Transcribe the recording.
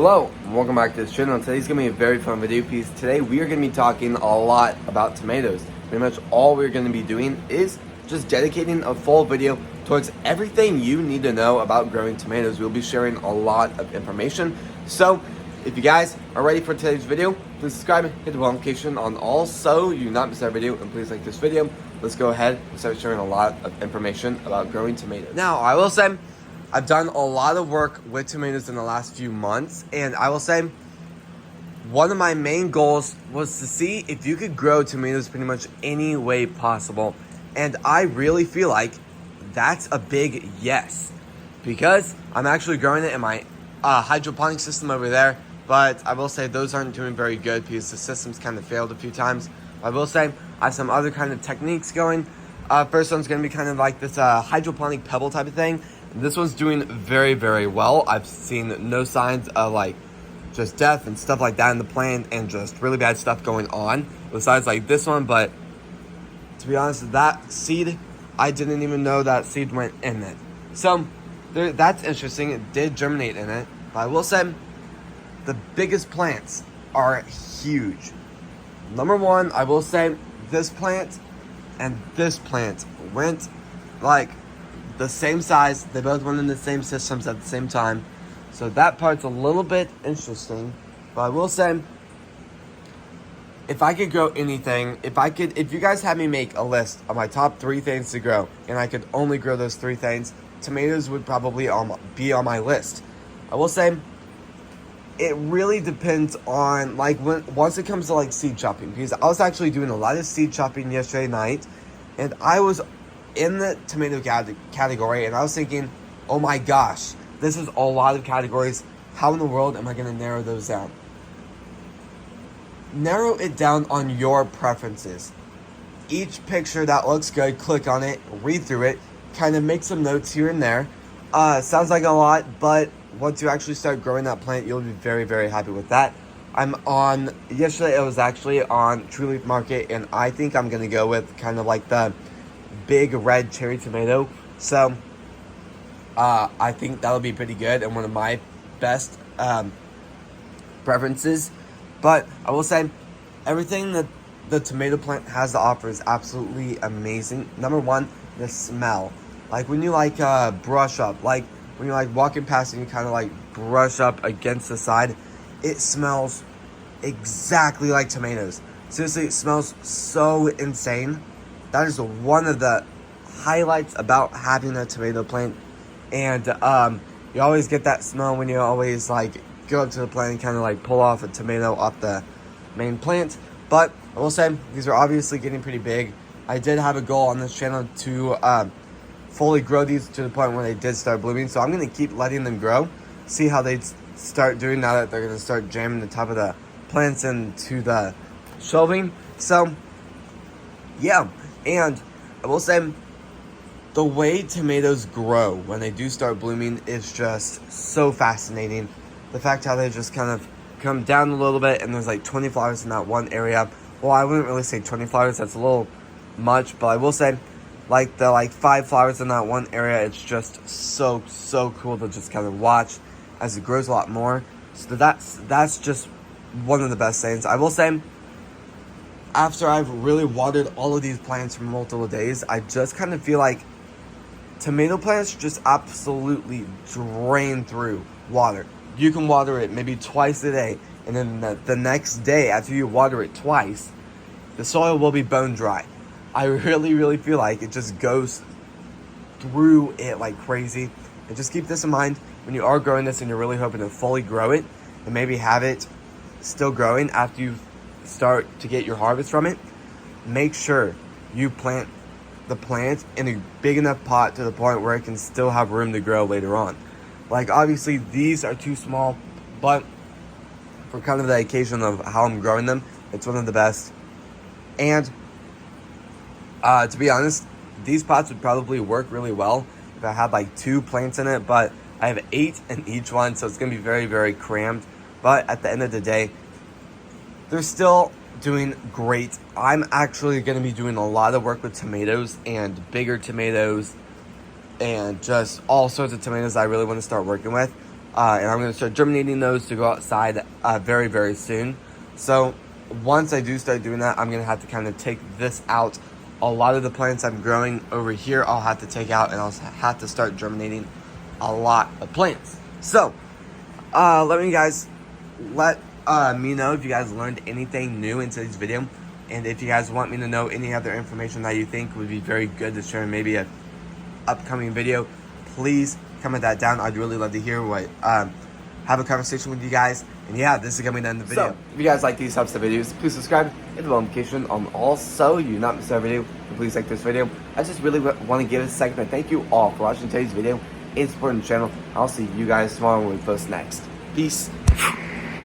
Hello, and welcome back to this channel. Today's going to be a very fun video piece. Today we are going to be talking a lot about tomatoes. Pretty much all we're going to be doing is just dedicating a full video towards everything you need to know about growing tomatoes. We'll be sharing a lot of information. So if you guys are ready for today's video, please subscribe and hit the bell notification on all so you do not miss our video, and please like this video. Let's go ahead and start sharing a lot of information about growing tomatoes. Now, I will say, I've done a lot of work with tomatoes in the last few months, and I will say one of my main goals was to see if you could grow tomatoes pretty much any way possible. And I really feel like that's a big yes, because I'm actually growing it in my hydroponic system over there, but I will say those aren't doing very good because the system's kind of failed a few times. I will say I have some other kind of techniques going. First one's going to be kind of like this hydroponic pebble type of thing. This one's doing very, very well. I've seen no signs of like just death and stuff like that in the plant, and just really bad stuff going on besides like this one. But to be honest, that seed, I didn't even know that seed went in it. So that's interesting. It did germinate in it. But I will say the biggest plants are huge. Number one, I will say this plant and this plant went like the same size. They both went in the same systems at the same time. So that part's a little bit interesting. But I will say, if I could grow anything, if you guys had me make a list of my top 3 things to grow, and I could only grow those 3 things, tomatoes would probably be on my list. I will say, it really depends on like once it comes to like seed chopping, because I was actually doing a lot of seed chopping yesterday night, and I was in the tomato category, and I was thinking, oh my gosh, this is a lot of categories. How in the world am I going to narrow those down? Narrow it down on your preferences. Each picture that looks good, click on it, read through it, kind of make some notes here and there. Sounds like a lot, but once you actually start growing that plant, you'll be very, very happy with that. Yesterday I was actually on True Leaf Market, and I think I'm going to go with kind of like the big red cherry tomato. So I think that'll be pretty good and one of my best preferences. But I will say everything that the tomato plant has to offer is absolutely amazing. Number one, the smell. Like when you like brush up, like when you're like walking past and you kind of like brush up against the side, it smells exactly like tomatoes. Seriously, it smells so insane. That is one of the highlights about having a tomato plant. And you always get that smell when you always like go up to the plant and kind of like pull off a tomato off the main plant. But I will say these are obviously getting pretty big. I did have a goal on this channel to fully grow these to the point where they did start blooming. So I'm going to keep letting them grow, see how they start doing now that they're going to start jamming the top of the plants into the shelving. So yeah. And I will say, the way tomatoes grow when they do start blooming is just so fascinating. The fact how they just kind of come down a little bit, and there's like 20 flowers in that one area. Well, I wouldn't really say 20 flowers, that's a little much, but I will say like the 5 flowers in that one area, it's just so cool to just kind of watch as it grows a lot more. So that's just one of the best things. I will say, after I've really watered all of these plants for multiple days, I just kind of feel like tomato plants just absolutely drain through water. You can water it maybe twice a day, and then the next day after you water it twice, the soil will be bone dry. I really feel like it just goes through it like crazy. And just keep this in mind when you are growing this and you're really hoping to fully grow it and maybe have it still growing after you start to get your harvest from it. Make sure you plant the plant in a big enough pot to the point where it can still have room to grow later on. Like obviously these are too small, but for kind of the occasion of how I'm growing them, it's one of the best. And to be honest, these pots would probably work really well if I had like 2 plants in it, but I have 8 in each one, so it's gonna be very, very cramped. But at the end of the day, they're still doing great. I'm actually going to be doing a lot of work with tomatoes and bigger tomatoes and just all sorts of tomatoes I really want to start working with. and I'm going to start germinating those to go outside very, very soon. So once I do start doing that, I'm going to have to kind of take this out. A lot of the plants I'm growing over here, I'll have to take out, and I'll have to start germinating a lot of plants. So let me know if you guys learned anything new in today's video, and if you guys want me to know any other information that you think would be very good to share in maybe a upcoming video, please comment that down. I'd really love to hear what have a conversation with you guys. And yeah, this is gonna be the end of the video. So if you guys like these types of videos, please subscribe, hit the bell notification on all so you do not miss our video, and please like this video. I just really want to give a second to thank you all for watching today's video and supporting the channel. I'll see you guys tomorrow when we post next. Peace.